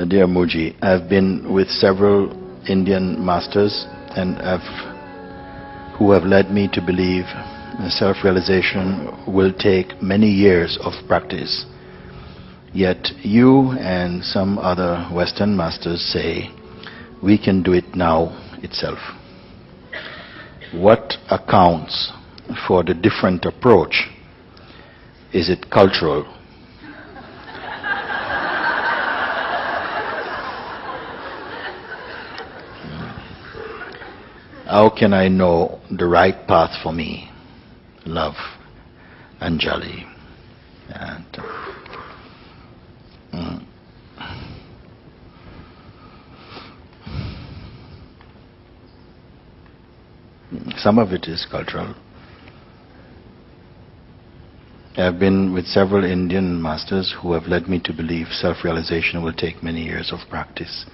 Dear Muji, I've been with several Indian masters and who have led me to believe self-realization will take many years of practice. Yet you and some other Western masters say we can do it now itself. What accounts for the different approach? Is it cultural? How can I know the right path for me? Love, Anjali. And, some of it is cultural. I've been with several Indian masters who have led me to believe self-realization will take many years of practice.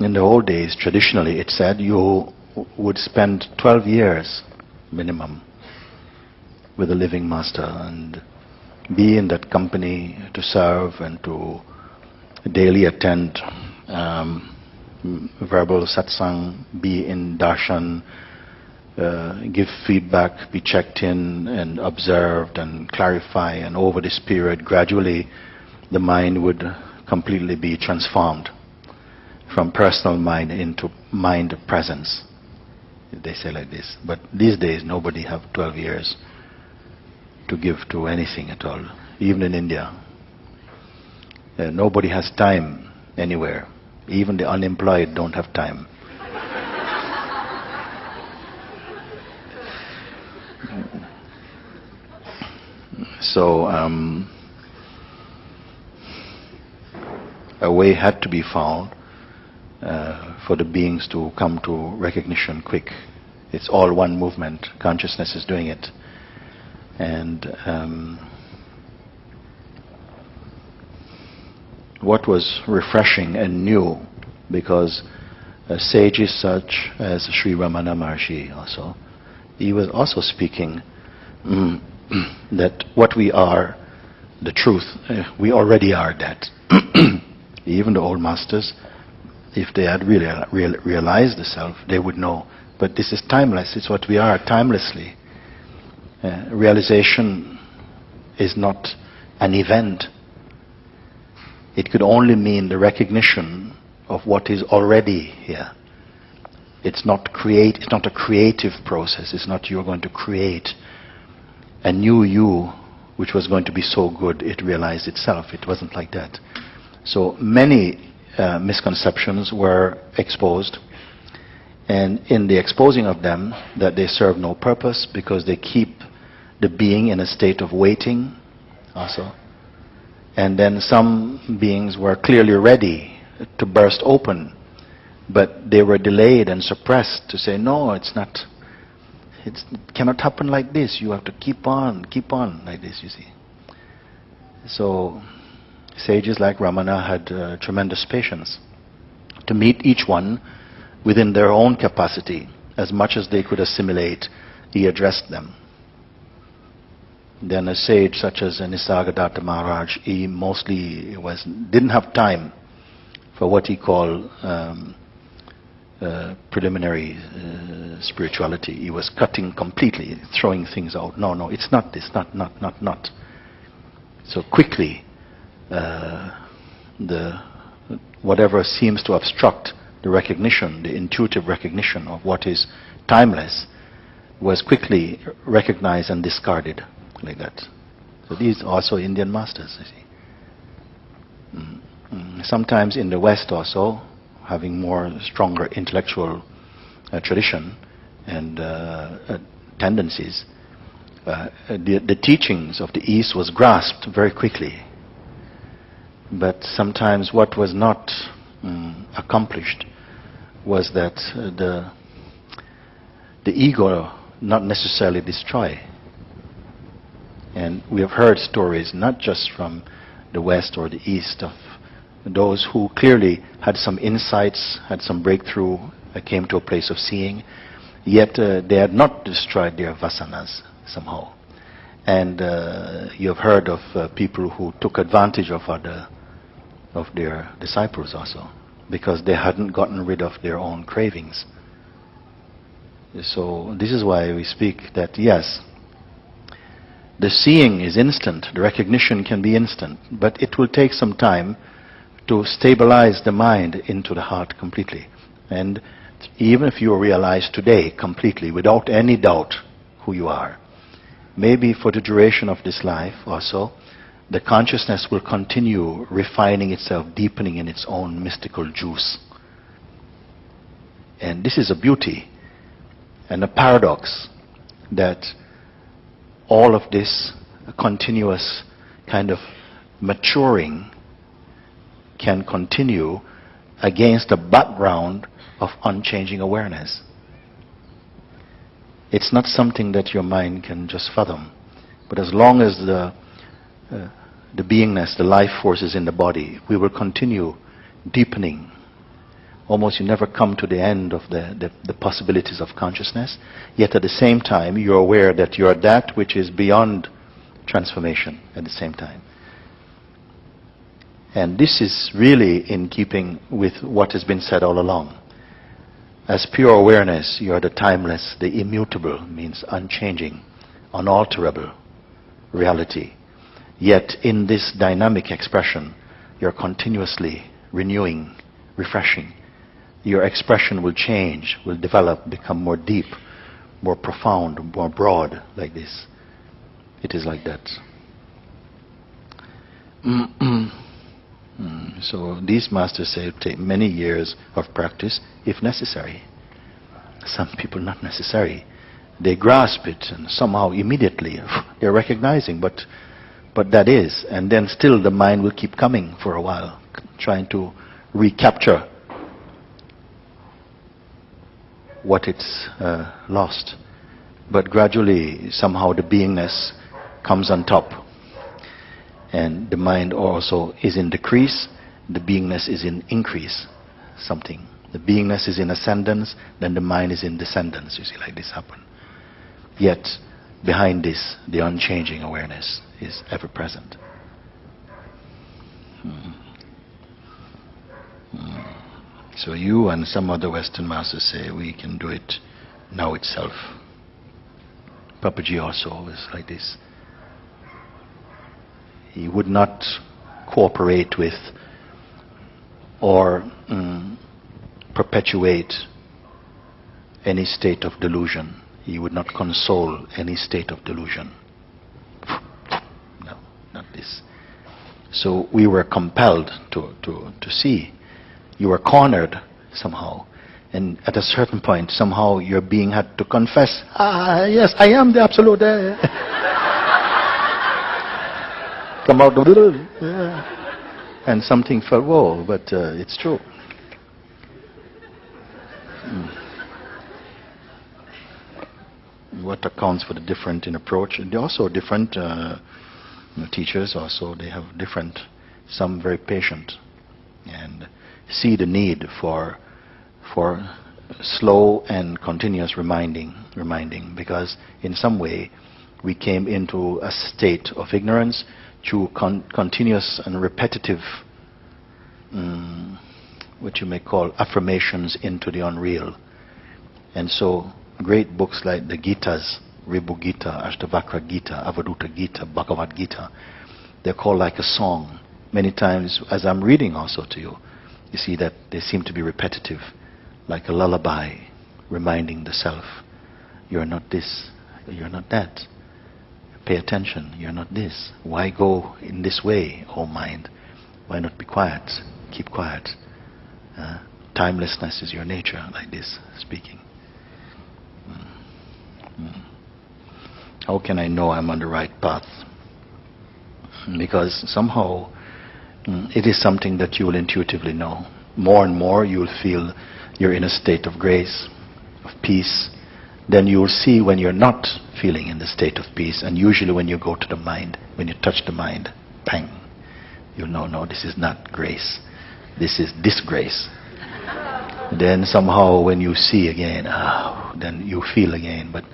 In the old days, traditionally, it said you would spend 12 years minimum with a living master and be in that company to serve and to daily attend verbal satsang, be in darshan, give feedback, be checked in and observed and clarify, and over this period gradually the mind would completely be transformed from personal mind into mind presence. They say like this. But these days nobody have 12 years to give to anything at all, even in India. Nobody has time anywhere. Even the unemployed don't have time. So a way had to be found for the beings to come to recognition quick. It's all one movement. Consciousness is doing it. And what was refreshing and new, because sages such as Sri Ramana Maharshi also, he was also speaking that what we are, the truth, we already are that. Even the old masters, if they had really realized the self, they would know. But this is timeless. It's what we are, timelessly. Realization is not an event. It could only mean the recognition of what is already here. It's not a creative process. It's not you're going to create a new you which was going to be so good it realized itself. It wasn't like that. So many misconceptions were exposed, and in the exposing of them, that they serve no purpose because they keep the being in a state of waiting also. And then some beings were clearly ready to burst open, but they were delayed and suppressed to say, no, it cannot happen like this. You have to keep on like this, you see. So sages like Ramana had tremendous patience to meet each one within their own capacity. As much as they could assimilate, he addressed them. Then a sage such as Nisargadatta Maharaj, he mostly didn't have time for what he called preliminary spirituality. He was cutting completely, throwing things out. No, it's not this, not. So quickly, whatever seems to obstruct the recognition, the intuitive recognition of what is timeless, was quickly recognized and discarded like that. So these are also Indian masters, you see. Sometimes in the West also, having more stronger intellectual tradition and tendencies, the teachings of the East was grasped very quickly. But sometimes what was not accomplished was that the ego not necessarily destroy. And we have heard stories not just from the West or the East of those who clearly had some insights, had some breakthrough, came to a place of seeing, yet they had not destroyed their vasanas somehow. And you've heard of people who took advantage of their disciples also, because they hadn't gotten rid of their own cravings. So this is why we speak that, yes, the seeing is instant, the recognition can be instant, but it will take some time to stabilize the mind into the heart completely. And even if you realize today completely, without any doubt, who you are, maybe for the duration of this life also, the consciousness will continue refining itself, deepening in its own mystical juice. And this is a beauty and a paradox, that all of this continuous kind of maturing can continue against a background of unchanging awareness. It's not something that your mind can just fathom. But as long as the beingness, the life force is in the body, we will continue deepening. Almost you never come to the end of the possibilities of consciousness, yet at the same time you're aware that you're that which is beyond transformation at the same time. And this is really in keeping with what has been said all along. As pure awareness, you are the timeless, the immutable, means unchanging, unalterable reality. Yet in this dynamic expression, you're continuously renewing, refreshing. Your expression will change, will develop, become more deep, more profound, more broad, like this. It is like that. So these masters say it take many years of practice, if necessary. Some people not necessary. They grasp it and somehow immediately they're recognizing, but that is. And then still the mind will keep coming for a while, trying to recapture what it's lost. But gradually, somehow the beingness comes on top. And the mind also is in decrease, the beingness is in increase, something. The beingness is in ascendance, then the mind is in descendance, you see, like this happen. Yet, behind this, the unchanging awareness is ever present. So you and some other Western masters say we can do it now itself. Papaji also was like this. He would not cooperate with or perpetuate any state of delusion. He would not console any state of delusion. No, not this. So we were compelled to see. You were cornered somehow. And at a certain point, somehow your being had to confess, yes, I am the Absolute. Come out of the... And something felt, whoa, but it's true. What accounts for the different in approach? And also different teachers also, they have different, some very patient, and see the need for slow and continuous reminding, because in some way we came into a state of ignorance through continuous and repetitive, what you may call affirmations into the unreal. And so great books like the Gitas, Ribu Gita, Ashtavakra Gita, Avaduta Gita, Bhagavad Gita, they're called like a song. Many times as I'm reading also to you, you see that they seem to be repetitive, like a lullaby, reminding the self, you're not this, you're not that. Pay attention, you're not this. Why go in this way, oh mind? Why not be quiet? Keep quiet. Timelessness is your nature, like this, speaking. How can I know I'm on the right path? Because somehow it is something that you will intuitively know. More and more you will feel you're in a state of grace, of peace. Then you will see when you're not feeling in the state of peace, and usually when you go to the mind, when you touch the mind, bang, you'll know, no, this is not grace, this is disgrace. Then somehow when you see again, then you feel again. But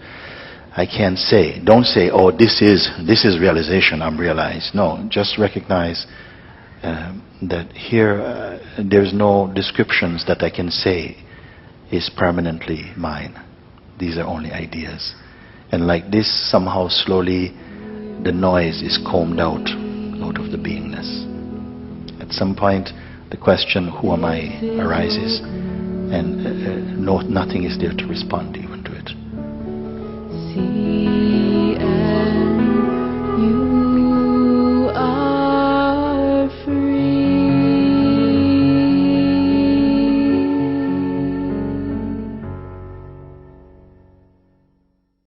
I can't say. Don't say, oh, this is realization, I'm realized. No, just recognize that here there's no descriptions that I can say is permanently mine. These are only ideas. And like this, somehow slowly the noise is combed out of the beingness. At some point, the question, who am I, arises, and nothing is there to respond even to it.